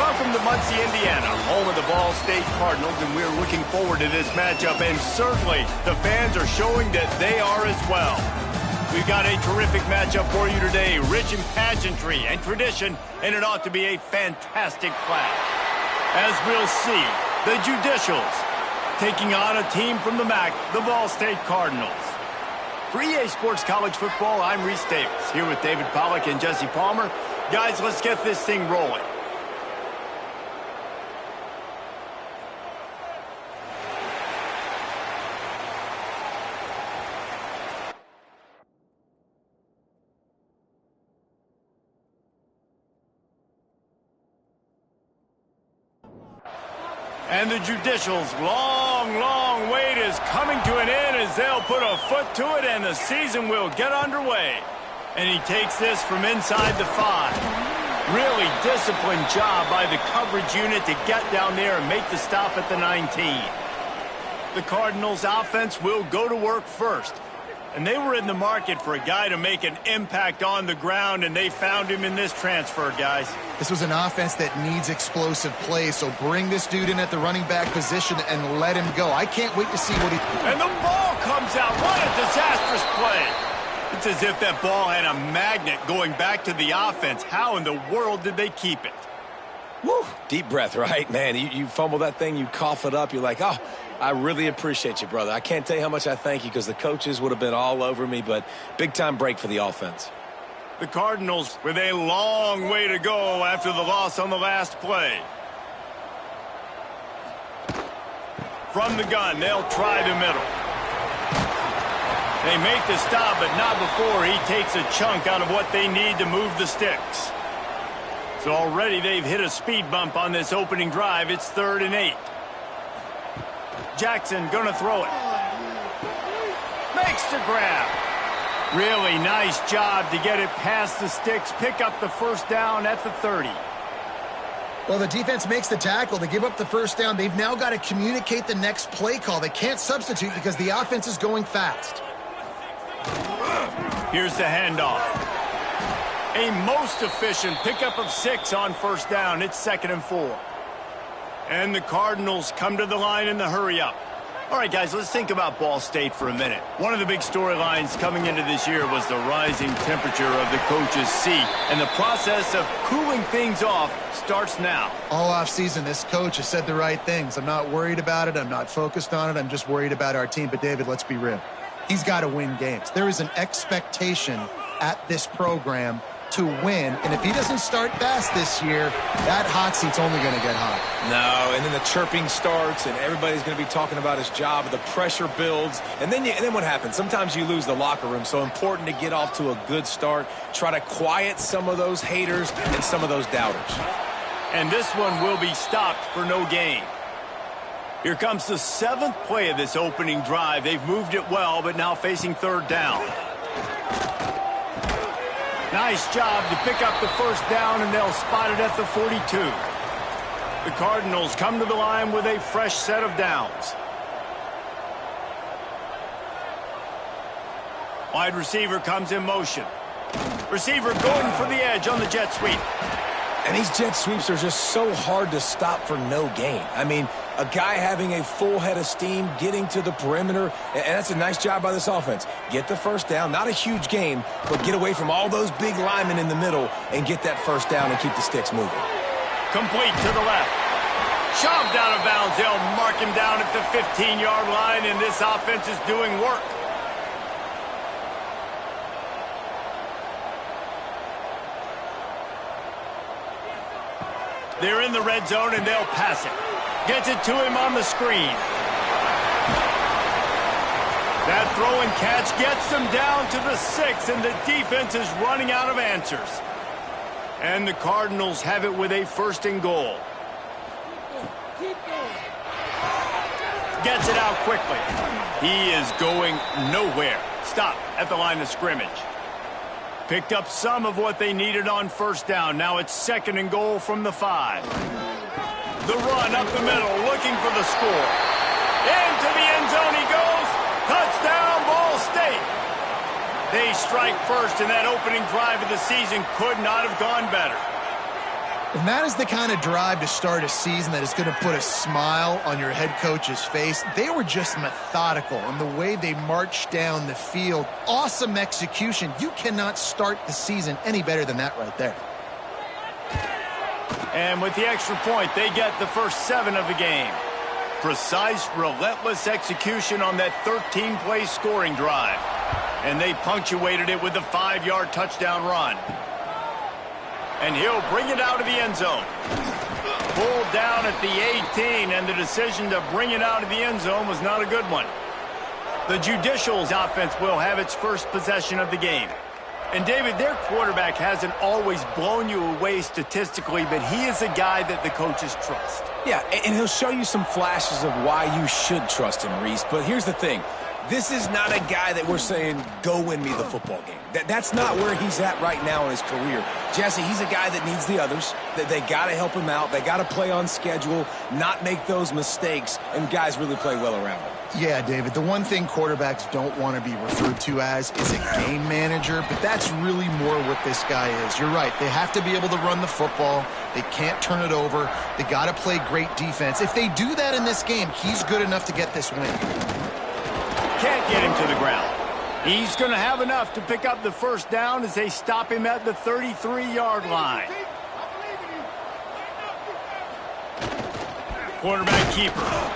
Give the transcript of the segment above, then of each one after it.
Welcome to Muncie, Indiana, home of the Ball State Cardinals, and we're looking forward to this matchup, and certainly the fans are showing that they are as well. We've got a terrific matchup for you today, rich in pageantry and tradition, and it ought to be a fantastic clash. As we'll see, the Judicials taking on a team from the MAC, the Ball State Cardinals. For EA Sports College Football, I'm Reese Davis, here with David Pollack and Jesse Palmer. Guys, let's get this thing rolling. And the Judicials' long wait is coming to an end as they'll put a foot to it and the season will get underway. And he takes this from inside the 5. Really disciplined job by the coverage unit to get down there and make the stop at the 19. The Cardinals' offense will go to work first. And they were in the market for a guy to make an impact on the ground, and they found him in this transfer, guys. This was an offense that needs explosive plays, so bring this dude in at the running back position and let him go. I can't wait to see what he... And the ball comes out. What a disastrous play. It's as if that ball had a magnet going back to the offense. How in the world did they keep it? Woo, deep breath, right? Man, you fumble that thing, you cough it up, you're like, oh, I really appreciate you, brother. I can't tell you how much I thank you because the coaches would have been all over me, but big-time break for the offense. The Cardinals with a long way to go after the loss on the last play. From the gun, they'll try the middle. They make the stop, but not before he takes a chunk out of what they need to move the sticks. So already they've hit a speed bump on this opening drive. It's 3rd and 8. Jackson gonna throw it. Makes the grab. Really nice job to get it past the sticks, pick up the first down at the 30. Well, the defense makes the tackle. They give up the first down. They've now got to communicate the next play call. They can't substitute because the offense is going fast. Here's the handoff. A most efficient pickup of 6 on first down. It's 2nd and 4. And the Cardinals come to the line in the hurry-up. All right, guys, let's think about Ball State for a minute. One of the big storylines coming into this year was the rising temperature of the coach's seat. And the process of cooling things off starts now. All offseason, this coach has said the right things. I'm not worried about it. I'm not focused on it. I'm just worried about our team. But, David, let's be real. He's got to win games. There is an expectation at this program to win, and if he doesn't start fast this year, that hot seat's only going to get hot. No, and then the chirping starts, and everybody's going to be talking about his job, the pressure builds, and then what happens? Sometimes you lose the locker room, so important to get off to a good start, try to quiet some of those haters and some of those doubters. And this one will be stopped for no gain. Here comes the 7th play of this opening drive. They've moved it well, but now facing 3rd down. Nice job to pick up the first down, and they'll spot it at the 42. The Cardinals come to the line with a fresh set of downs. Wide receiver comes in motion. Receiver going for the edge on the jet sweep. And these jet sweeps are just so hard to stop for no gain. I mean, a guy having a full head of steam, getting to the perimeter, and that's a nice job by this offense. Get the first down, not a huge gain, but get away from all those big linemen in the middle and get that first down and keep the sticks moving. Complete to the left. Shoved out of bounds. They'll mark him down at the 15-yard line, and this offense is doing work. They're in the red zone, and they'll pass it. Gets it to him on the screen. That throw and catch gets them down to the 6, and the defense is running out of answers. And the Cardinals have it with a 1st and goal. Gets it out quickly. He is going nowhere. Stop at the line of scrimmage. Picked up some of what they needed on first down. Now it's 2nd and goal from the 5. The run up the middle, looking for the score. Into the end zone he goes. Touchdown, Ball State. They strike first, and that opening drive of the season could not have gone better. And that is the kind of drive to start a season that is going to put a smile on your head coach's face. They were just methodical in the way they marched down the field. Awesome execution. You cannot start the season any better than that right there. And with the extra point, they get the first 7 of the game. Precise, relentless execution on that 13-play scoring drive. And they punctuated it with a 5-yard touchdown run. And he'll bring it out of the end zone. Pulled down at the 18, and the decision to bring it out of the end zone was not a good one. The Judicials offense will have its first possession of the game. And, David, their quarterback hasn't always blown you away statistically, but he is a guy that the coaches trust. Yeah, and he'll show you some flashes of why you should trust him, Reese. But here's the thing. This is not a guy that we're saying, go win me the football game. That's not where he's at right now in his career. Jesse, he's a guy that needs the others. They got to help him out. They got to play on schedule, not make those mistakes, and guys really play well around him. Yeah, David, the one thing quarterbacks don't want to be referred to as is a game manager, but that's really more what this guy is. You're right. They have to be able to run the football. They can't turn it over. They got to play great defense. If they do that in this game, he's good enough to get this win. Can't get him to the ground. He's going to have enough to pick up the first down as they stop him at the 33-yard line. Quarterback keeper.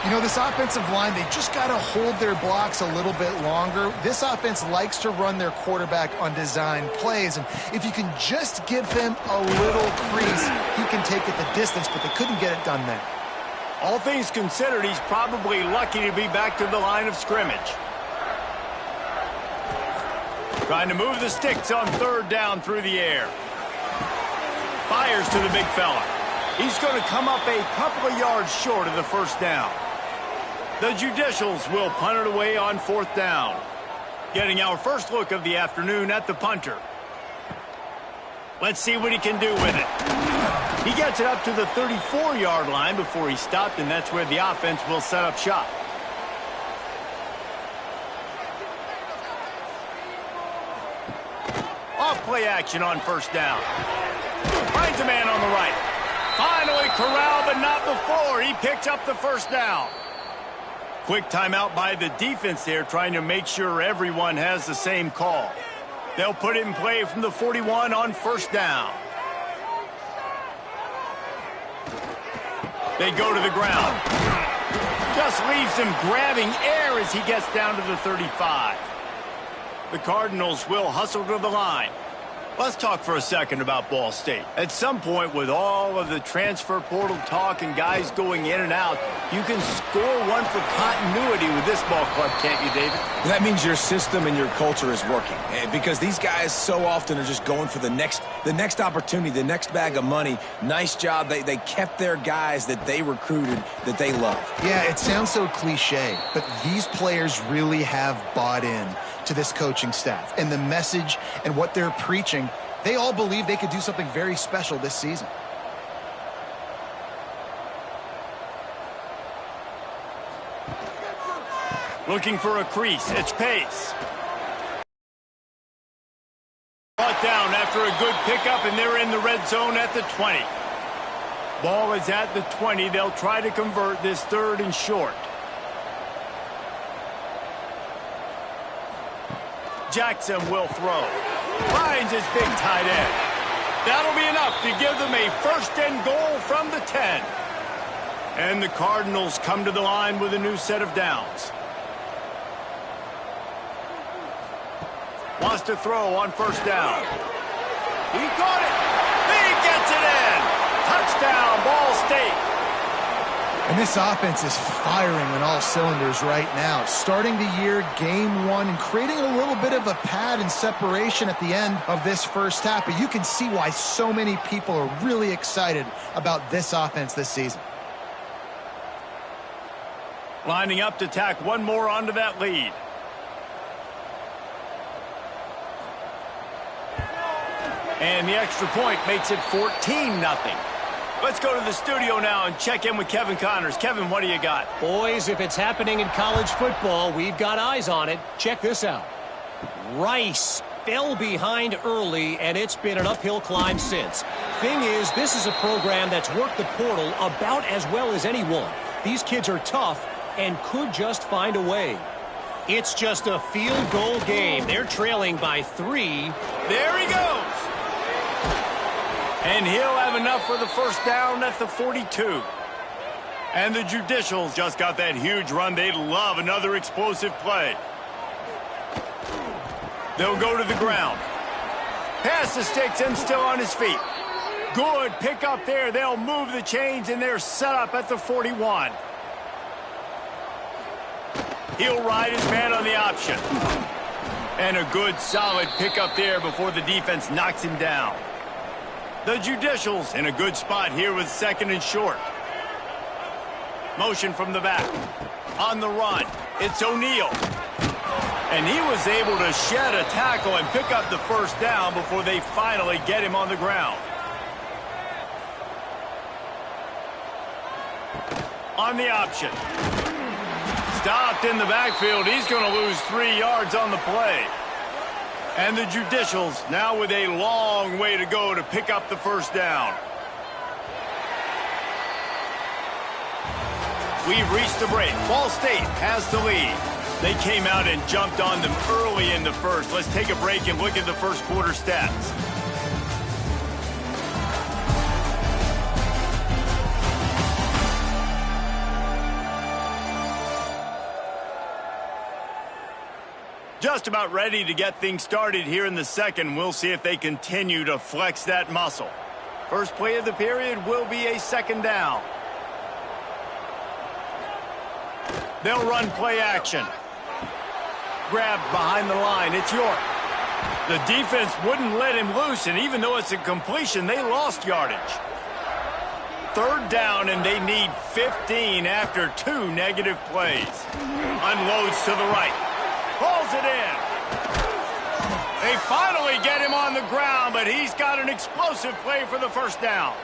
You know, this offensive line, they just got to hold their blocks a little bit longer. This offense likes to run their quarterback on design plays, and if you can just give him a little crease, he can take it the distance, but they couldn't get it done there. All things considered, he's probably lucky to be back to the line of scrimmage. Trying to move the sticks on 3rd down through the air. Fires to the big fella. He's going to come up a couple of yards short of the first down. The Judicials will punt it away on 4th down. Getting our first look of the afternoon at the punter. Let's see what he can do with it. He gets it up to the 34-yard line before he stopped, and that's where the offense will set up shop. Off-play action on 1st down. Finds a man on the right. Finally corralled, but not before. He picks up the first down. Quick timeout by the defense there, trying to make sure everyone has the same call. They'll put it in play from the 41 on 1st down. They go to the ground. Just leaves him grabbing air as he gets down to the 35. The Cardinals will hustle to the line. Let's talk for a second about Ball State. At some point, with all of the transfer portal talk and guys going in and out, you can score one for continuity with this ball club, can't you, David? That means your system and your culture is working. Because these guys so often are just going for the next opportunity, the next bag of money. Nice job. They kept their guys that they recruited, that they love. Yeah, it sounds so cliche, but these players really have bought in to this coaching staff and the message and what they're preaching. They all believe they could do something very special this season. Looking for a crease. It's Pace. Brought down after a good pickup, and they're in the red zone at the 20. Ball is at the 20. They'll try to convert this 3rd and short. Jackson will throw. Finds his big tight end. That'll be enough to give them a 1st and goal from the 10. And the Cardinals come to the line with a new set of downs. Wants to throw on 1st down. He got it. He gets it in. Touchdown, Ball State. And this offense is firing on all cylinders right now. Starting the year, game 1, and creating a little bit of a pad and separation at the end of this first half. But you can see why so many people are really excited about this offense this season. Lining up to tack one more onto that lead. And the extra point makes it 14-0. Let's go to the studio now and check in with Kevin Connors. Kevin, what do you got? Boys, if it's happening in college football, we've got eyes on it. Check this out. Rice fell behind early, and it's been an uphill climb since. thing is, this is a program that's worked the portal about as well as anyone. These kids are tough and could just find a way. It's just a field goal game. They're trailing by 3. There he goes. And he'll have enough for the first down at the 42. And the Judicials just got that huge run. They love another explosive play. They'll go to the ground. Pass the sticks and still on his feet. Good pick up there. They'll move the chains, and they're set up at the 41. He'll ride his man on the option. And a good, solid pick up there before the defense knocks him down. The Judicials in a good spot here with 2nd and short. Motion from the back. On the run, it's O'Neal. And he was able to shed a tackle and pick up the first down before they finally get him on the ground. On the option. Stopped in the backfield. He's going to lose 3 yards on the play. And the Judicials now with a long way to go to pick up the first down. We've reached the break. Ball State has the lead. They came out and jumped on them early in the first. Let's take a break and look at the first quarter stats. Just about ready to get things started here in the second. We'll see if they continue to flex that muscle. First play of the period will be a 2nd down. They'll run play action. Grabbed behind the line. It's York. The defense wouldn't let him loose, and even though it's a completion, they lost yardage. 3rd down, and they need 15 after 2 negative plays. Unloads to the right. Pulls it in. They finally get him on the ground, but he's got an explosive play for the first down.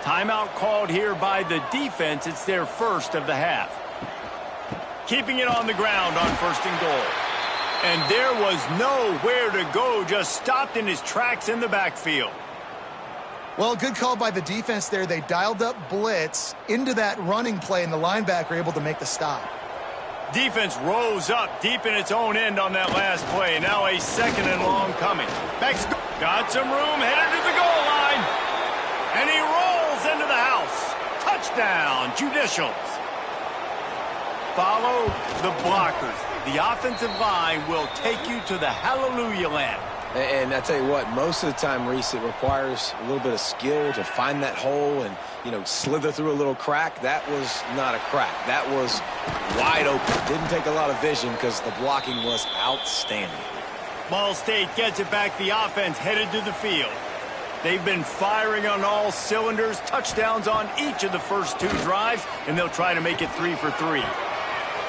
Timeout called here by the defense. It's their first of the half. Keeping it on the ground on 1st and goal. And there was nowhere to go, just stopped in his tracks in the backfield. Well, good call by the defense there. They dialed up blitz into that running play, and the linebacker able to make the stop. Defense rose up deep in its own end on that last play. Now a 2nd and long coming. Beck's got some room, headed to the goal line. And he rolls into the house. Touchdown, Judicials. Follow the blockers. The offensive line will take you to the hallelujah land. And I tell you what, most of the time, Reese, it requires a little bit of skill to find that hole and, slither through a little crack. That was not a crack. That was wide open. Didn't take a lot of vision because the blocking was outstanding. Ball State gets it back. The offense headed to the field. They've been firing on all cylinders. Touchdowns on each of the first 2 drives, and they'll try to make it 3 for 3.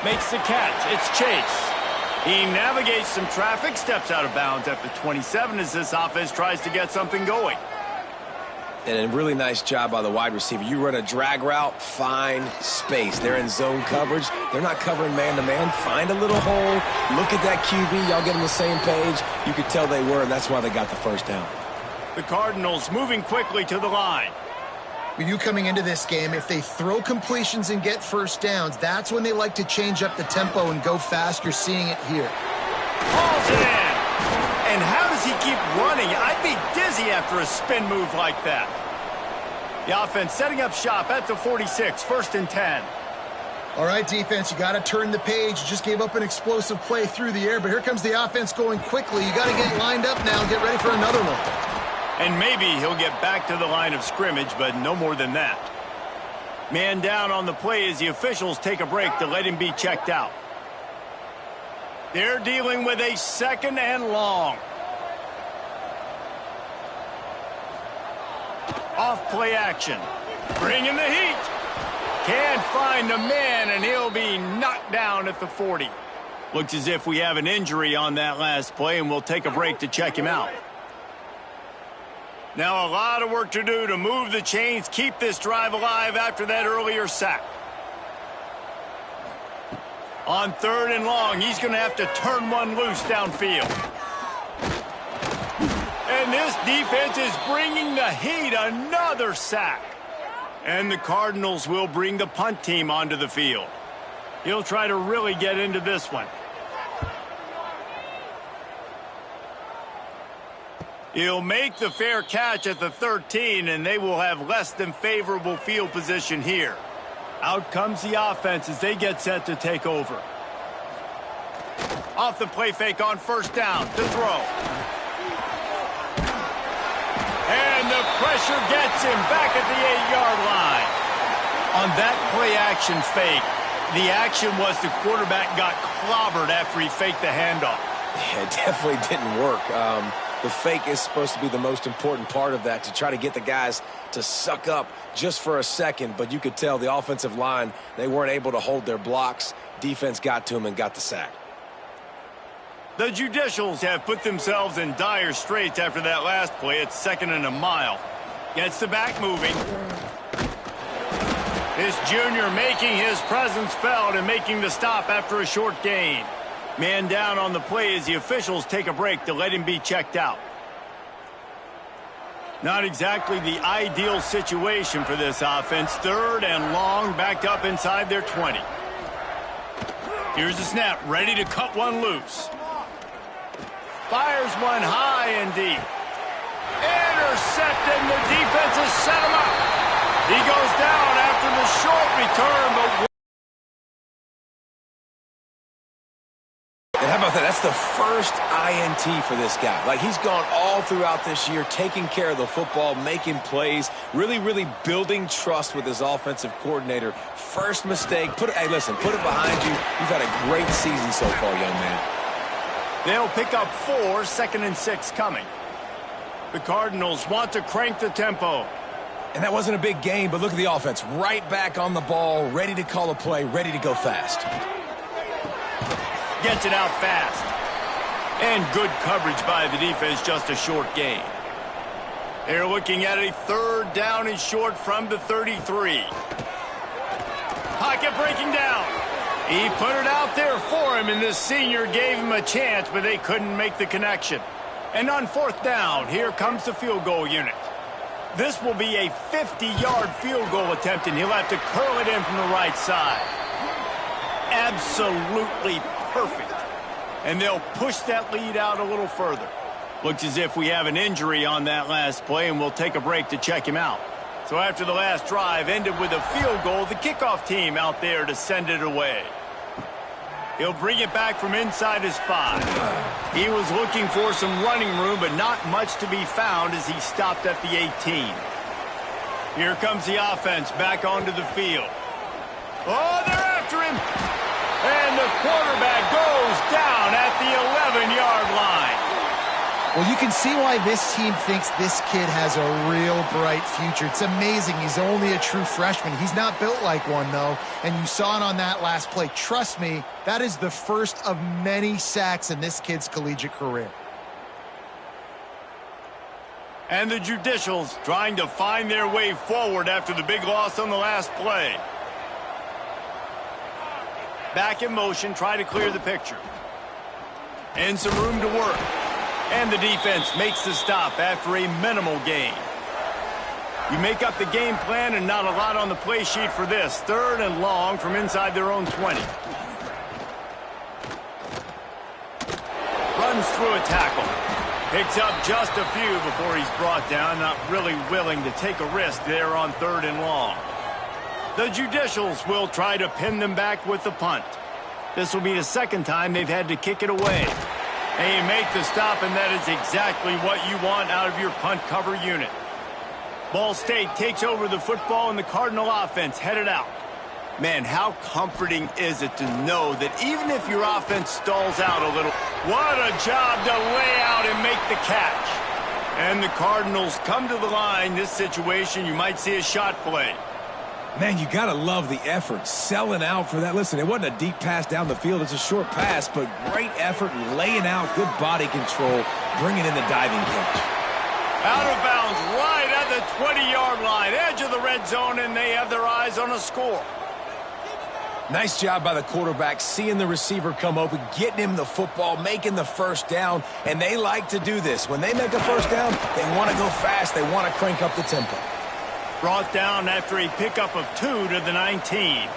Makes the catch. It's Chase. He navigates some traffic, steps out of bounds at the 27 as this offense tries to get something going. And a really nice job by the wide receiver. You run a drag route, find space. They're in zone coverage. They're not covering man-to-man. Find a little hole. Look at that QB. Y'all get on the same page. You could tell they were, and that's why they got the first down. The Cardinals moving quickly to the line. With you coming into this game, if they throw completions and get first downs, that's when they like to change up the tempo and go fast. You're seeing it here. Hauls it in. And how does he keep running? I'd be dizzy after a spin move like that. The offense setting up shop at the 46, 1st and 10. All right, defense, you got to turn the page. You just gave up an explosive play through the air, but here comes the offense going quickly. You got to get lined up now and get ready for another one. And maybe he'll get back to the line of scrimmage, but no more than that. Man down on the play as the officials take a break to let him be checked out. They're dealing with a 2nd and long. Off play action. Bringing the heat. Can't find a man, and he'll be knocked down at the 40. Looks as if we have an injury on that last play, and we'll take a break to check him out. Now a lot of work to do to move the chains, keep this drive alive after that earlier sack. On 3rd and long, he's going to have to turn one loose downfield. And And this defense is bringing the heat. Another sack. And the Cardinals will bring the punt team onto the field. He'll try to really get into this one. He'll make the fair catch at the 13, and they will have less than favorable field position here. Out comes the offense as they get set to take over. Off the play fake on first down to throw. And the pressure gets him back at the 8-yard line. On that play-action fake, the action was the quarterback got clobbered after he faked the handoff. Yeah, it definitely didn't work. The fake is supposed to be the most important part of that, to try to get the guys to suck up just for a second. But you could tell the offensive line, they weren't able to hold their blocks. Defense got to them and got the sack. The Judicials have put themselves in dire straits after that last play. It's 2nd and a mile. Gets the back moving. This junior making his presence felt and making the stop after a short gain. Man down on the play as the officials take a break to let him be checked out. Not exactly the ideal situation for this offense. 3rd and long, backed up inside their 20. Here's the snap, ready to cut one loose. Fires one high and deep. Intercepted, and the defense has set him up. He goes down after the short return, but... And how about that? That's the first INT for this guy. Like, he's gone all throughout this year, taking care of the football, making plays, really building trust with his offensive coordinator. First mistake, hey, listen, put it behind you. You've had a great season so far, young man. They'll pick up 4, 2nd and 6 coming. The Cardinals want to crank the tempo. And that wasn't a big gain, but look at the offense. Right back on the ball, ready to call a play, ready to go fast. Gets it out fast. And good coverage by the defense, just a short gain. They're looking at a 3rd down and short from the 33. Pocket breaking down. He put it out there for him, and this senior gave him a chance, but they couldn't make the connection. And on 4th down, here comes the field goal unit. This will be a 50-yard field goal attempt, and he'll have to curl it in from the right side. Absolutely perfect. And they'll push that lead out a little further. Looks as if we have an injury on that last play, and we'll take a break to check him out. So after the last drive ended with a field goal, the kickoff team out there to send it away. He'll bring it back from inside his 5. He was looking for some running room, but not much to be found as he stopped at the 18. Here comes the offense back onto the field. Oh, they're after him. And the quarterback goes down at the 11-yard line. Well, you can see why this team thinks this kid has a real bright future. It's amazing. He's only a true freshman. He's not built like one, though, and you saw it on that last play. Trust me, that is the first of many sacks in this kid's collegiate career. And the Judicials trying to find their way forward after the big loss on the last play. Back in motion, try to clear the picture. And some room to work. And the defense makes the stop after a minimal gain. You make up the game plan and not a lot on the play sheet for this. 3rd and long from inside their own 20. Runs through a tackle. Picks up just a few before he's brought down. Not really willing to take a risk there on 3rd and long. The Judicials will try to pin them back with the punt. This will be the 2nd time they've had to kick it away. They make the stop, and that is exactly what you want out of your punt cover unit. Ball State takes over the football, and the Cardinal offense headed out. Man, how comforting is it to know that even if your offense stalls out a little, what a job to lay out and make the catch. And the Cardinals come to the line. This situation, you might see a shot play. Man, you got to love the effort, selling out for that. Listen, it wasn't a deep pass down the field. It's a short pass, but great effort, laying out, good body control, bringing in the diving catch. Out of bounds, right at the 20-yard line, edge of the red zone, and they have their eyes on a score. Nice job by the quarterback, seeing the receiver come open, getting him the football, making the first down, and they like to do this. When they make a first down, they want to go fast. They want to crank up the tempo. Brought down after a pickup of 2 to the 19.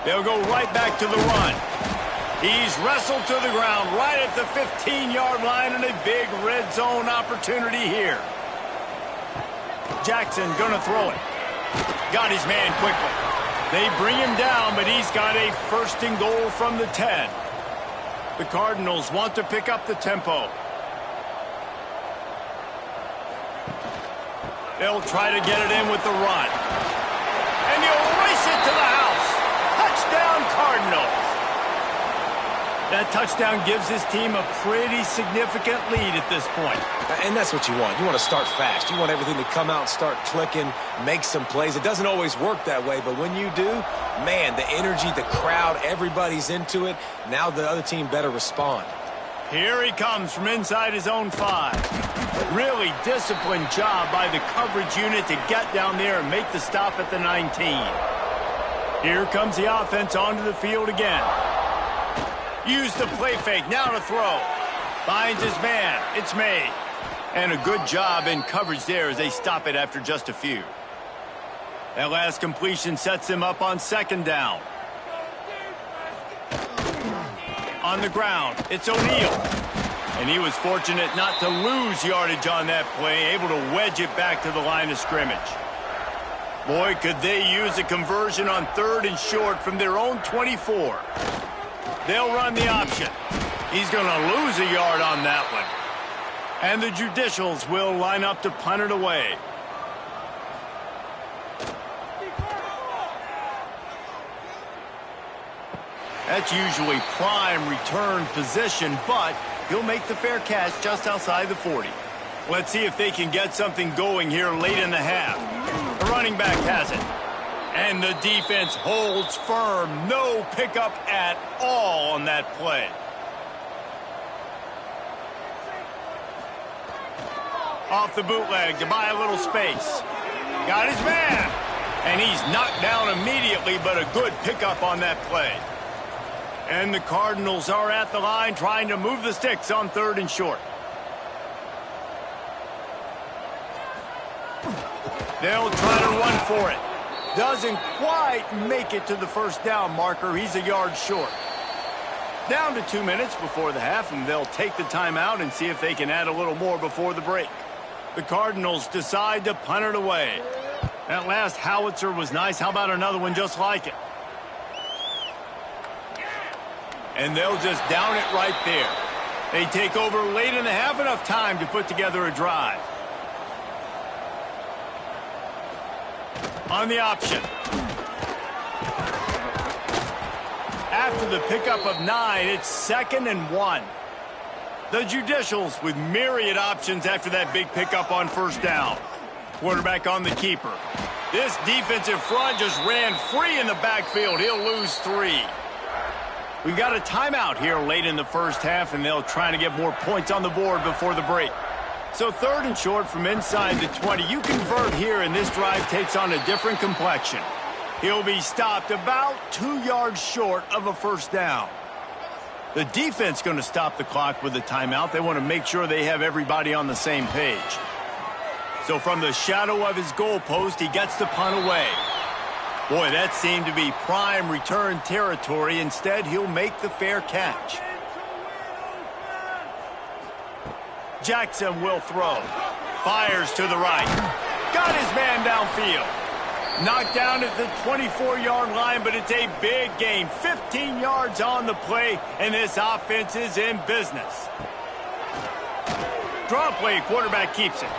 They'll go right back to the run. He's wrestled to the ground right at the 15-yard line, and a big red zone opportunity here. Jackson gonna throw it. Got his man quickly. They bring him down, but he's got a first and goal from the 10. The Cardinals want to pick up the tempo. They'll try to get it in with the run. And he'll race it to the house. Touchdown, Cardinals. That touchdown gives his team a pretty significant lead at this point. And that's what you want. You want to start fast. You want everything to come out and start clicking, make some plays. It doesn't always work that way, but when you do, man, the energy, the crowd, everybody's into it. Now the other team better respond. Here he comes from inside his own 5. Really disciplined job by the coverage unit to get down there and make the stop at the 19. Here comes the offense onto the field again. Use the play fake, now to throw. Finds his man, it's made. And a good job in coverage there as they stop it after just a few. That last completion sets them up on second down. On the ground, it's O'Neal. And he was fortunate not to lose yardage on that play, able to wedge it back to the line of scrimmage. Boy, could they use a conversion on 3rd and short from their own 24. They'll run the option. He's going to lose a yard on that one. And the Judicials will line up to punt it away. That's usually prime return position, but he'll make the fair catch just outside the 40. Let's see if they can get something going here late in the half. The running back has it. And the defense holds firm. No pickup at all on that play. Off the bootleg to buy a little space. Got his man. And he's knocked down immediately, but a good pickup on that play. And the Cardinals are at the line trying to move the sticks on 3rd and short. They'll try to run for it. Doesn't quite make it to the first down marker. He's a yard short. Down to 2 minutes before the half, and they'll take the timeout and see if they can add a little more before the break. The Cardinals decide to punt it away. That last howitzer was nice. How about another one just like it? And they'll just down it right there. They take over late and have enough time to put together a drive. On the option. After the pickup of 9, it's 2nd and 1. The Judicials with myriad options after that big pickup on first down. Quarterback on the keeper. This defensive front just ran free in the backfield. He'll lose 3. We've got a timeout here late in the first half, and they'll try to get more points on the board before the break. So 3rd and short from inside the 20. You convert here, and this drive takes on a different complexion. He'll be stopped about 2 yards short of a first down. The defense going to stop the clock with a timeout. They want to make sure they have everybody on the same page. So from the shadow of his goalpost, he gets the punt away. Boy, that seemed to be prime return territory. Instead, he'll make the fair catch. Jackson will throw. Fires to the right. Got his man downfield. Knocked down at the 24-yard line, but it's a big gain. 15 yards on the play, and this offense is in business. Draw play, quarterback keeps it.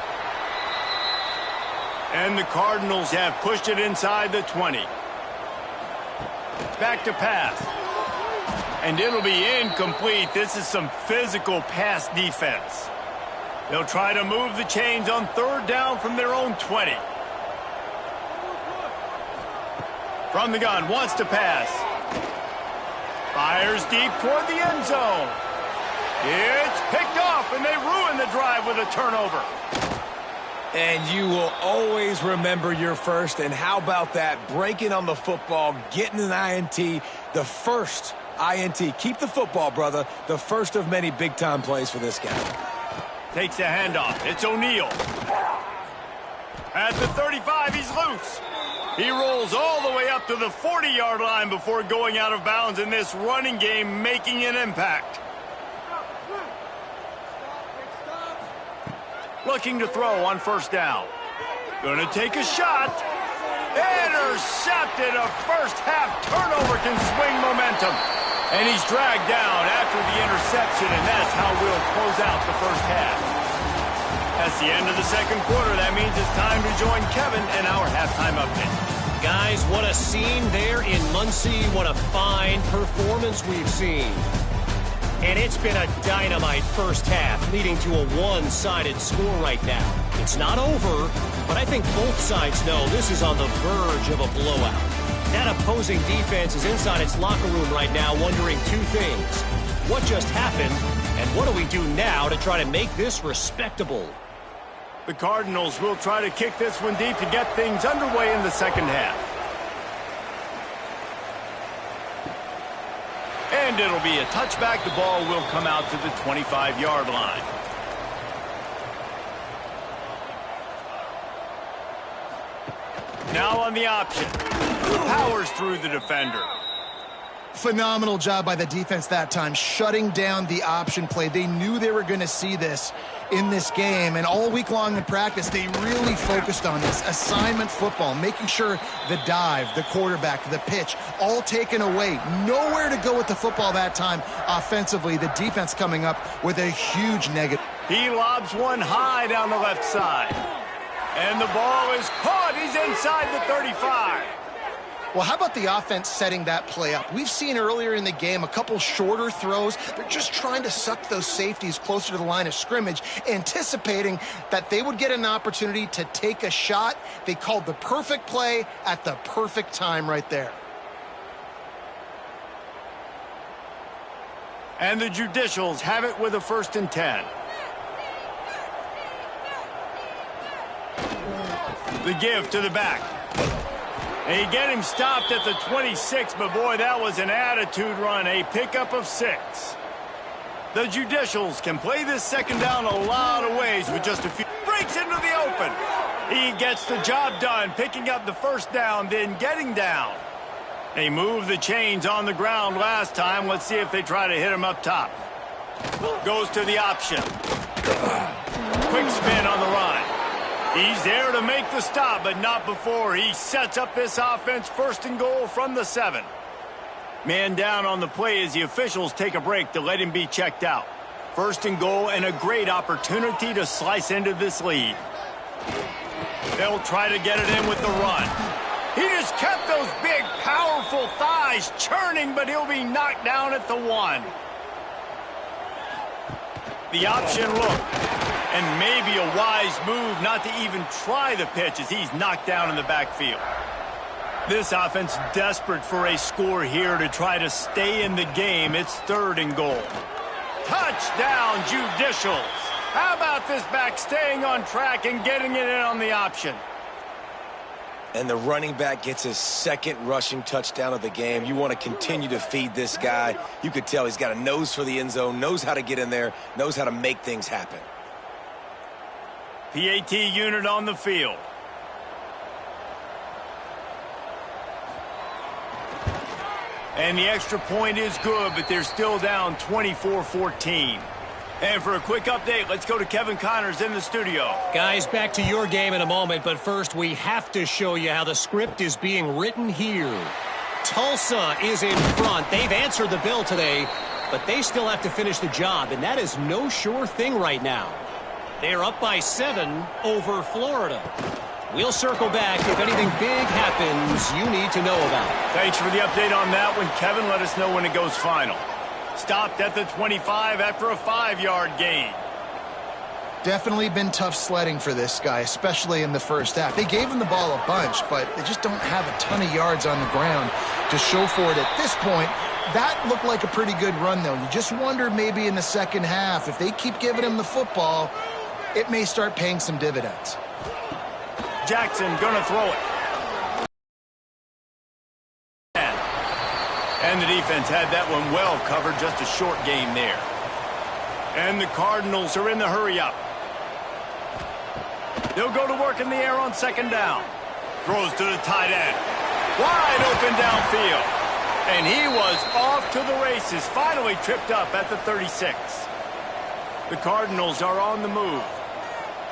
And the Cardinals have pushed it inside the 20. Back to pass. And it'll be incomplete. This is some physical pass defense. They'll try to move the chains on 3rd down from their own 20. From the gun, wants to pass. Fires deep toward the end zone. It's picked off, and they ruin the drive with a turnover. And you will always remember your first. And how about that? Breaking on the football, getting an INT, the first INT. Keep the football, brother. The first of many big-time plays for this guy. Takes the handoff. It's O'Neal. At the 35, he's loose. He rolls all the way up to the 40-yard line before going out of bounds in this running game, making an impact. Looking to throw on first down. Gonna take a shot. Intercepted. A first-half turnover can swing momentum. And he's dragged down after the interception, and that's how we'll close out the first half. That's the end of the second quarter. That means it's time to join Kevin in our halftime update. Guys, what a scene there in Muncie. What a fine performance we've seen. And it's been a dynamite first half, leading to a one-sided score right now. It's not over, but I think both sides know this is on the verge of a blowout. That opposing defense is inside its locker room right now wondering two things. What just happened, and what do we do now to try to make this respectable? The Cardinals will try to kick this one deep to get things underway in the second half. And it'll be a touchback. The ball will come out to the 25-yard line. Now on the option. Powers through the defender. Phenomenal job by the defense that time, shutting down the option play. They knew they were going to see this in this game, and all week long in practice, they really focused on this assignment football, making sure the dive, the quarterback, the pitch, all taken away. Nowhere to go with the football that time offensively. The defense coming up with a huge negative. He lobs one high down the left side. And the ball is caught. He's inside the 35. Well, how about the offense setting that play up? We've seen earlier in the game a couple shorter throws. They're just trying to suck those safeties closer to the line of scrimmage, anticipating that they would get an opportunity to take a shot. They called the perfect play at the perfect time right there. And the Judicials have it with a 1st and 10. The give to the back. They get him stopped at the 26, but boy, that was an attitude run, a pickup of 6. The Judicials can play this second down a lot of ways with just a few. Breaks into the open. He gets the job done, picking up the first down, then getting down. They moved the chains on the ground last time. Let's see if they try to hit him up top. Goes to the option. Quick spin on the run. He's there to make the stop, but not before. He sets up this offense 1st and goal from the 7. Man down on the play as the officials take a break to let him be checked out. 1st and goal and a great opportunity to slice into this lead. They'll try to get it in with the run. He just kept those big, powerful thighs churning, but he'll be knocked down at the 1. The option look. And maybe a wise move not to even try the pitch as he's knocked down in the backfield. This offense desperate for a score here to try to stay in the game. It's 3rd and goal. Touchdown, Judicials. How about this back staying on track and getting it in on the option? And the running back gets his 2nd rushing touchdown of the game. You want to continue to feed this guy. You could tell he's got a nose for the end zone, knows how to get in there, knows how to make things happen. PAT unit on the field. And the extra point is good, but they're still down 24-14. And for a quick update, let's go to Kevin Connors in the studio. Guys, back to your game in a moment, but first we have to show you how the script is being written here. Tulsa is in front. They've answered the bell today, but they still have to finish the job, and that is no sure thing right now. They're up by 7 over Florida. We'll circle back if anything big happens you need to know about. Thanks for the update on that one, Kevin. Let us know when it goes final. Stopped at the 25 after a 5-yard gain. Definitely been tough sledding for this guy, especially in the first half. They gave him the ball a bunch, but they just don't have a ton of yards on the ground to show for it at this point. That looked like a pretty good run, though. You just wonder maybe in the second half, if they keep giving him the football, it may start paying some dividends. Jackson gonna throw it. And the defense had that one well covered, just a short game there. And the Cardinals are in the hurry-up. They'll go to work in the air on second down. Throws to the tight end. Wide open downfield. And he was off to the races, finally tripped up at the 36. The Cardinals are on the move.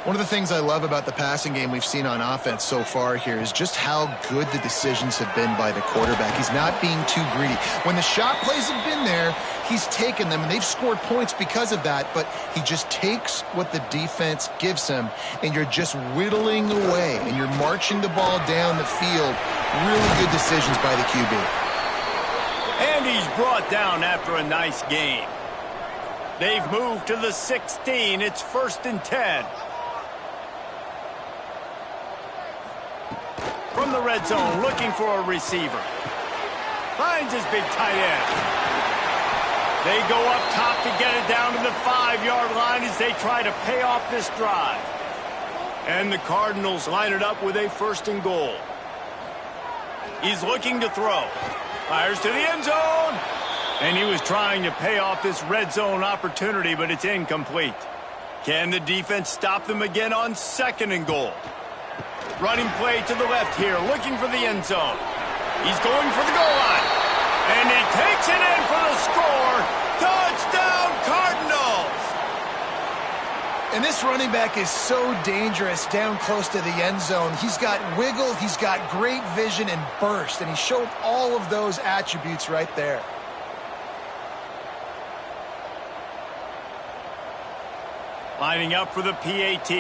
One of the things I love about the passing game we've seen on offense so far here is just how good the decisions have been by the quarterback. He's not being too greedy. When the shot plays have been there, he's taken them, and they've scored points because of that, but he just takes what the defense gives him, and you're just whittling away, and you're marching the ball down the field. Really good decisions by the QB. And he's brought down after a nice game. They've moved to the 16. It's 1st and 10. From the red zone, looking for a receiver. Finds his big tight end. They go up top to get it down to the 5-yard line as they try to pay off this drive. And the Cardinals line it up with a 1st and goal. He's looking to throw. Fires to the end zone. And he was trying to pay off this red zone opportunity, but it's incomplete. Can the defense stop them again on 2nd and goal? Running play to the left here, looking for the end zone. He's going for the goal line. And he takes it in for the score. Touchdown, Cardinals! And this running back is so dangerous down close to the end zone. He's got wiggle, he's got great vision and burst, and he showed all of those attributes right there. Lining up for the PAT.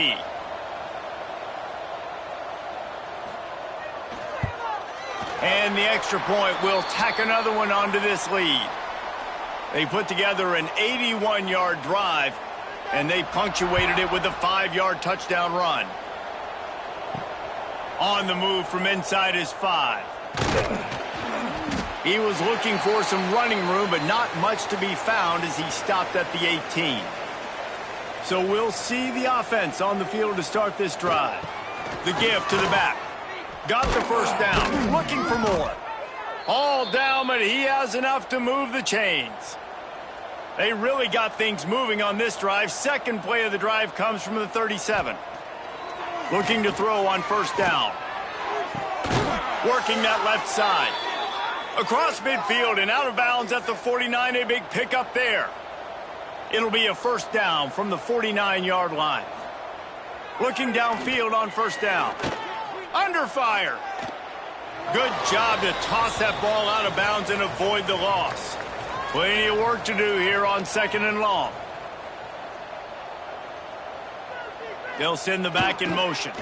And the extra point will tack another one onto this lead. They put together an 81-yard drive, and they punctuated it with a 5-yard touchdown run. On the move from inside his 5. He was looking for some running room, but not much to be found as he stopped at the 18. So we'll see the offense on the field to start this drive. The give to the back. Got the 1st down. Looking for more. All down, but he has enough to move the chains. They really got things moving on this drive. 2nd play of the drive comes from the 37. Looking to throw on 1st down. Working that left side. Across midfield and out of bounds at the 49. A big pickup there. It'll be a 1st down from the 49-yard line. Looking downfield on 1st down. Under fire. Good job to toss that ball out of bounds and avoid the loss. Plenty of work to do here on 2nd and long. They'll send the back in motion.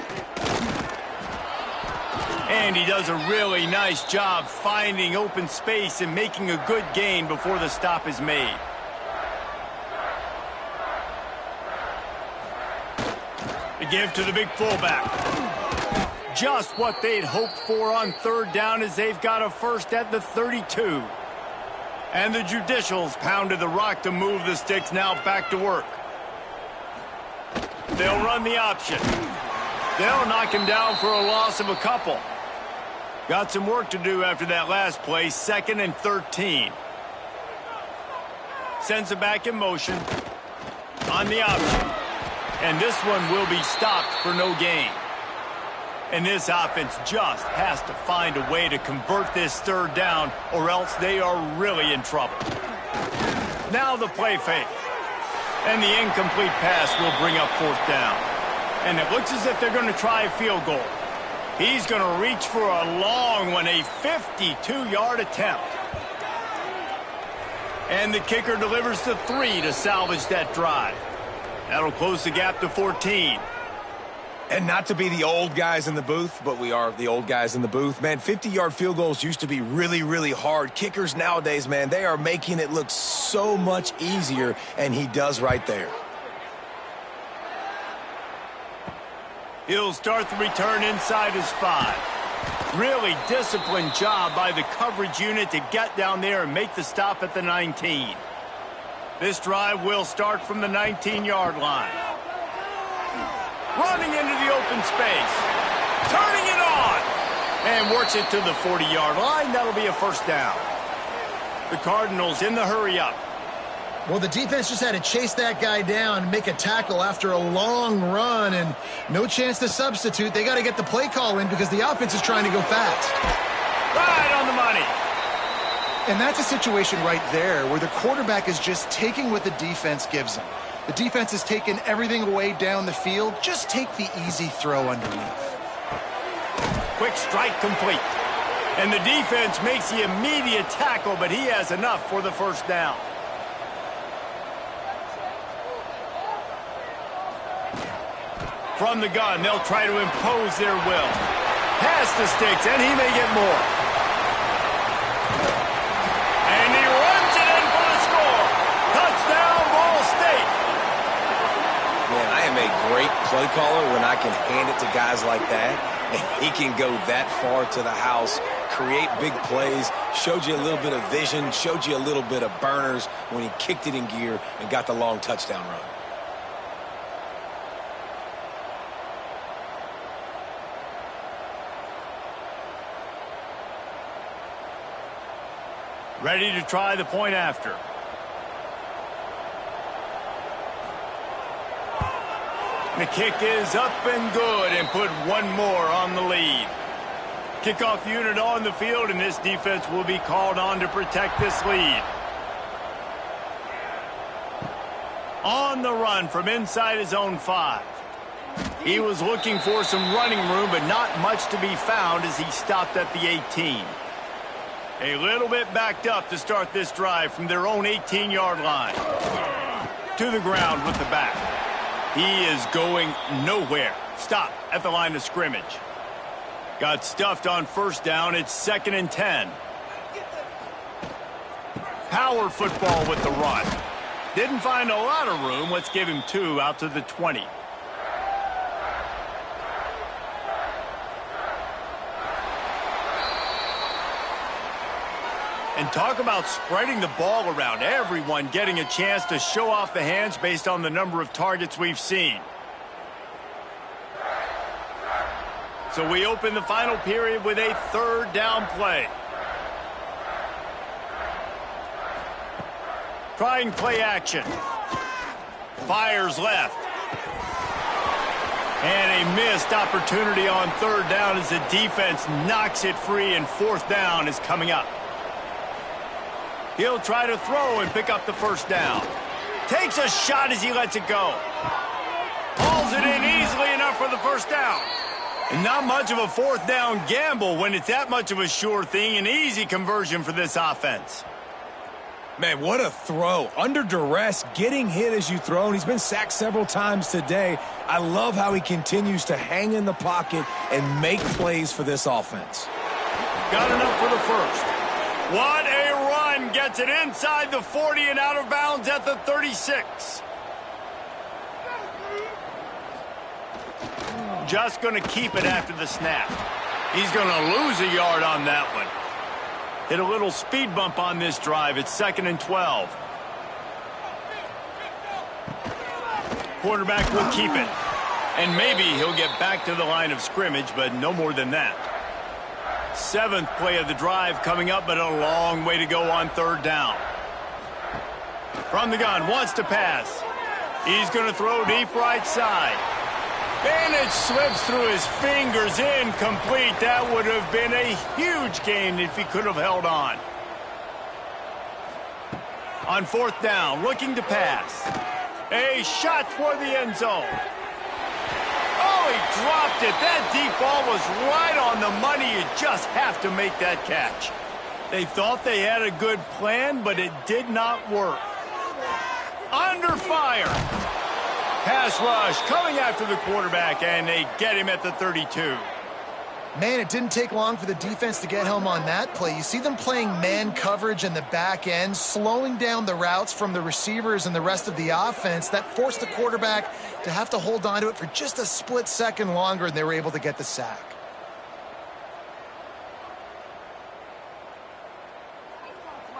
And he does a really nice job finding open space and making a good gain before the stop is made. The give to the big fullback. Just what they'd hoped for on 3rd down as they've got a 1st at the 32. And the Judicials pounded the rock to move the sticks, now back to work. They'll run the option. They'll knock him down for a loss of a couple. Got some work to do after that last play, 2nd and 13. Sends it back in motion. On the option. And this one will be stopped for no gain. And this offense just has to find a way to convert this 3rd down, or else they are really in trouble. Now the play fake. And the incomplete pass will bring up 4th down. And it looks as if they're going to try a field goal. He's going to reach for a long one, a 52-yard attempt. And the kicker delivers the 3 to salvage that drive. That'll close the gap to 14. And not to be the old guys in the booth, but we are the old guys in the booth. Man, 50-yard field goals used to be really, really hard. Kickers nowadays, man, they are making it look so much easier, and he does right there. He'll start the return inside his 5. Really disciplined job by the coverage unit to get down there and make the stop at the 19. This drive will start from the 19-yard line. Running into the open space. Turning it on. And works it to the 40-yard line. That'll be a first down. The Cardinals in the hurry-up. Well, the defense just had to chase that guy down, make a tackle after a long run, and no chance to substitute. They got to get the play call in because the offense is trying to go fast. Right on the money. And that's a situation right there where the quarterback is just taking what the defense gives him. The defense has taken everything away down the field. Just take the easy throw underneath. Quick strike complete. And the defense makes the immediate tackle, but he has enough for the first down. From the gun, they'll try to impose their will. Pass the sticks, and he may get more. And he runs it in for the score. Touchdown, Ball State. Man, I am a great play caller when I can hand it to guys like that. And he can go that far to the house, create big plays, showed you a little bit of vision, showed you a little bit of burners when he kicked it in gear and got the long touchdown run. Ready to try the point after. The kick is up and good and put one more on the lead. Kickoff unit on the field, and this defense will be called on to protect this lead. On the run from inside his own 5. He was looking for some running room, but not much to be found as he stopped at the 18. A little bit backed up to start this drive from their own 18-yard line. To the ground with the back. He is going nowhere. Stopped at the line of scrimmage. Got stuffed on first down. It's 2nd and 10. Power football with the run. Didn't find a lot of room. Let's give him 2 out to the 20. And talk about spreading the ball around. Everyone getting a chance to show off the hands based on the number of targets we've seen. So we open the final period with a 3rd down play. Trying play action. Fires left. And a missed opportunity on 3rd down as the defense knocks it free, and 4th down is coming up. He'll try to throw and pick up the first down. Takes a shot as he lets it go. Hauls it in easily enough for the first down. And not much of a 4th down gamble when it's that much of a sure thing. An easy conversion for this offense. Man, what a throw. Under duress, getting hit as you throw, and he's been sacked several times today. I love how he continues to hang in the pocket and make plays for this offense. Got enough for the first. What a run. Gets it inside the 40 and out of bounds at the 36. Just going to keep it after the snap. He's going to lose a yard on that one. Hit a little speed bump on this drive. It's 2nd and 12. Quarterback will keep it. And maybe he'll get back to the line of scrimmage, but no more than that. 7th play of the drive coming up, but a long way to go on 3rd down. From the gun, wants to pass. He's going to throw deep right side. And it slips through his fingers, incomplete. That would have been a huge gain if he could have held on. On 4th down, looking to pass. A shot toward the end zone. Oh, he dropped it. That deep ball was right on the money. You just have to make that catch. They thought they had a good plan, but it did not work. Under fire. Pass rush coming after the quarterback, and they get him at the 32. Man, it didn't take long for the defense to get home on that play. You see them playing man coverage in the back end, slowing down the routes from the receivers and the rest of the offense. That forced the quarterback to have to hold on to it for just a split second longer, and they were able to get the sack.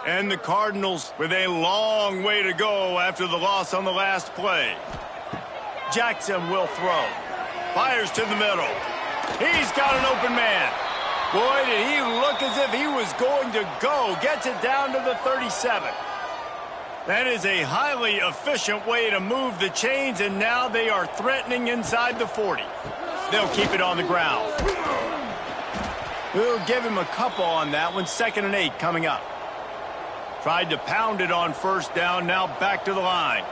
And the Cardinals with a long way to go after the loss on the last play. Jackson will throw. Fires to the middle. He's got an open man. Boy, did he look as if he was going to go. Gets it down to the 37. That is a highly efficient way to move the chains, and now they are threatening inside the 40. They'll keep it on the ground. We'll give him a couple on that one. 2nd and 8 coming up. Tried to pound it on first down, now back to the line.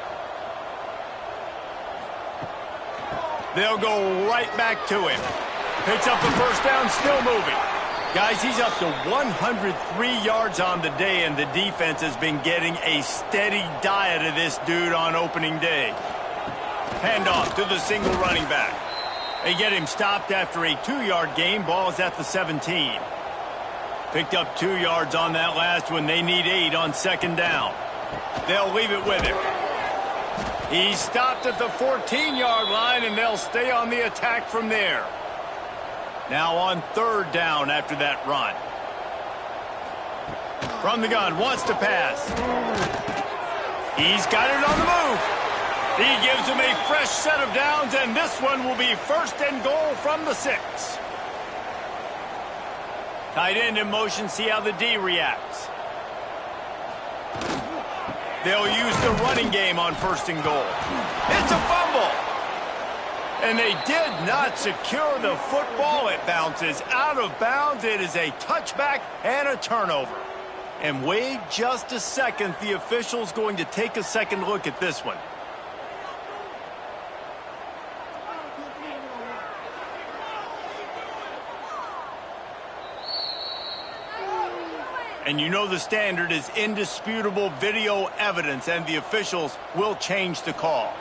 They'll go right back to him. Picks up the first down, still moving. Guys, he's up to 103 yards on the day, and the defense has been getting a steady diet of this dude on opening day. Handoff to the single running back. They get him stopped after a 2-yard gain. Ball is at the 17. Picked up 2 yards on that last one. They need 8 on 2nd down. They'll leave it with him. He's stopped at the 14-yard line, and they'll stay on the attack from there. Now on 3rd down after that run. From the gun, wants to pass. He's got it on the move. He gives him a fresh set of downs, and this one will be 1st and goal from the 6. Tight end in motion, see how the D reacts. They'll use the running game on 1st and goal. It's a fumble. And they did not secure the football. It bounces out of bounds. It is a touchback and a turnover. And wait just a second. The official's going to take a second look at this one. And you know the standard is indisputable video evidence, and the officials will change the call.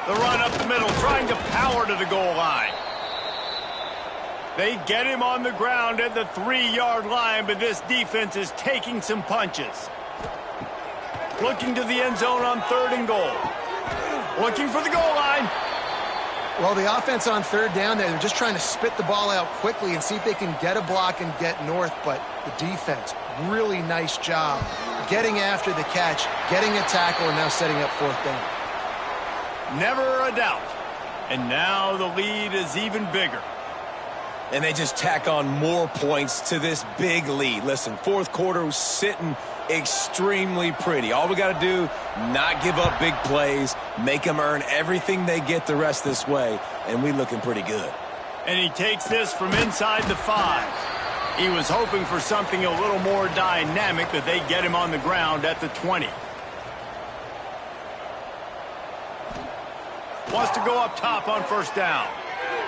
The run up the middle, trying to power to the goal line. They get him on the ground at the 3-yard line, but this defense is taking some punches. Looking to the end zone on 3rd and goal. Looking for the goal line. Well, the offense on 3rd down, they're just trying to spit the ball out quickly and see if they can get a block and get north, but the defense, really nice job getting after the catch, getting a tackle, and now setting up 4th down. Never a doubt. And now the lead is even bigger. And they just tack on more points to this big lead. Listen, 4th quarter was sitting extremely pretty. All we got to do, not give up big plays, make them earn everything they get the rest this way, and we looking pretty good. And he takes this from inside the 5. He was hoping for something a little more dynamic, but they get him on the ground at the 20. Wants to go up top on 1st down.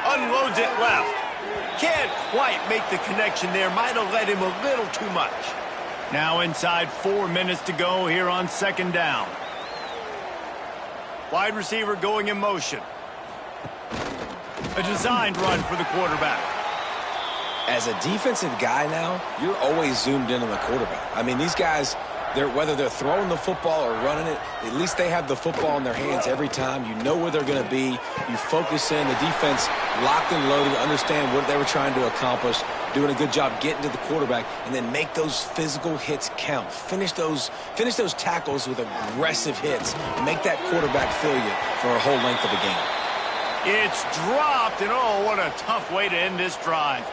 Unloads it left. Can't quite make the connection there. Might have let him a little too much. Now inside 4 minutes to go here on 2nd down. Wide receiver going in motion. A designed run for the quarterback. As a defensive guy now, you're always zoomed in on the quarterback. I mean, these guys, whether they're throwing the football or running it, at least they have the football in their hands every time. You know where they're going to be. You focus in. The defense locked and loaded, understand what they were trying to accomplish, doing a good job getting to the quarterback, and then make those physical hits count. Finish those tackles with aggressive hits. Make that quarterback feel you for a whole length of the game. It's dropped, and oh, what a tough way to end this drive.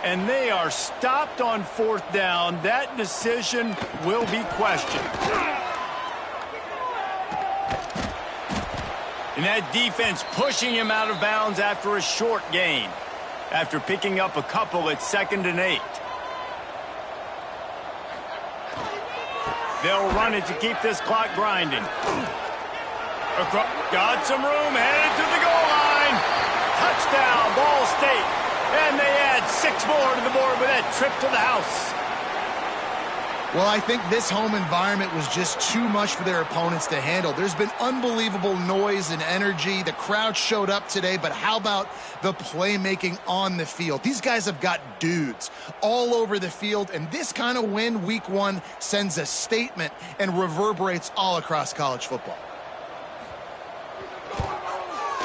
And they are stopped on 4th down. That decision will be questioned. And that defense pushing him out of bounds after a short gain. After picking up a couple at 2nd and 8. They'll run it to keep this clock grinding. Got some room, headed to the goal line. Touchdown, Ball State. And they add 6 more to the board with that trip to the house. Well, I think this home environment was just too much for their opponents to handle. There's been unbelievable noise and energy. The crowd showed up today, but how about the playmaking on the field? These guys have got dudes all over the field, and this kind of win week 1 sends a statement and reverberates all across college football.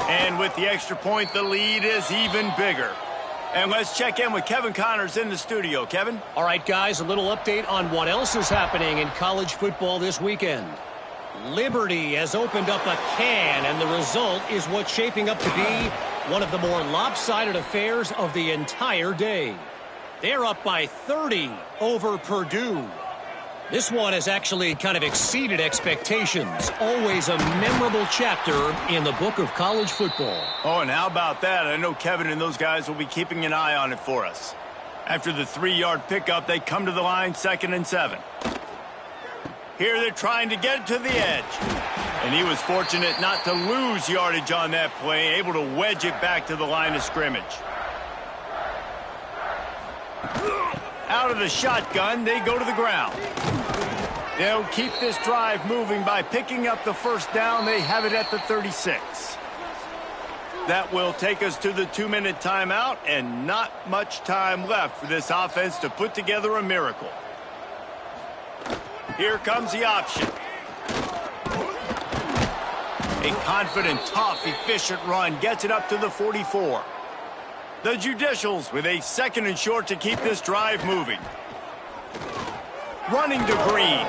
And with the extra point, the lead is even bigger. And let's check in with Kevin Connors in the studio. Kevin? All right, guys, a little update on what else is happening in college football this weekend. Liberty has opened up a can, and the result is what's shaping up to be one of the more lopsided affairs of the entire day. They're up by 30 over Purdue. This one has actually kind of exceeded expectations. Always a memorable chapter in the book of college football. Oh, and how about that? I know Kevin and those guys will be keeping an eye on it for us. After the 3-yard pickup, they come to the line 2nd and 7. Here they're trying to get to the edge. And he was fortunate not to lose yardage on that play, able to wedge it back to the line of scrimmage. Out of the shotgun, they go to the ground. They'll keep this drive moving by picking up the first down. They have it at the 36. That will take us to the 2-minute timeout, and not much time left for this offense to put together a miracle. Here comes the option. A confident, tough, efficient run gets it up to the 44. The Judicials with a 2nd and short to keep this drive moving. Running to Green.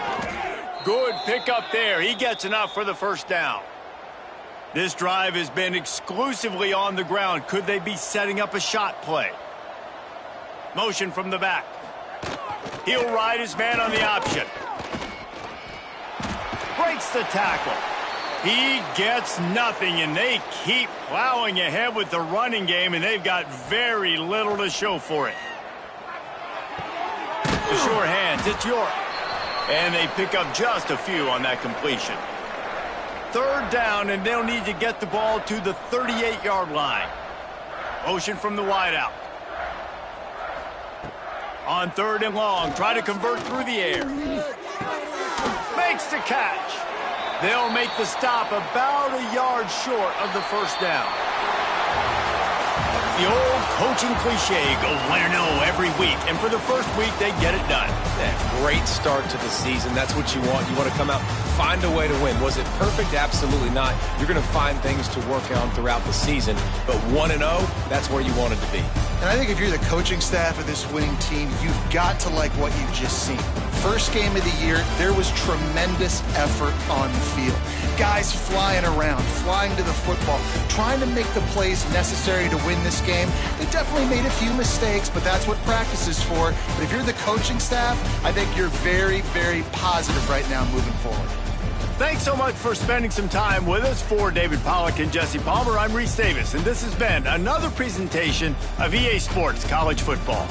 Good pickup there. He gets enough for the first down. This drive has been exclusively on the ground. Could they be setting up a shot play? Motion from the back. He'll ride his man on the option. Breaks the tackle. He gets nothing, and they keep plowing ahead with the running game, and they've got very little to show for it. The sure hands, it's York. And they pick up just a few on that completion. 3rd down, and they'll need to get the ball to the 38-yard line. Motion from the wideout. On 3rd and long, try to convert through the air. Makes the catch. They'll make the stop about a yard short of the first down. The old coaching cliche, go 1-0 every week. And for the first week, they get it done. Yeah, great start to the season. That's what you want. You want to come out, find a way to win. Was it perfect? Absolutely not. You're going to find things to work on throughout the season. But 1-0, that's where you wanted to be. And I think if you're the coaching staff of this winning team, you've got to like what you've just seen. First game of the year, there was tremendous effort on the field. Guys flying around, flying to the football, trying to make the plays necessary to win this game. They definitely made a few mistakes, but that's what practice is for. But if you're the coaching staff, I think you're very, very positive right now moving forward. Thanks so much for spending some time with us. For David Pollack and Jesse Palmer, I'm Reese Davis, and this has been another presentation of EA Sports College Football.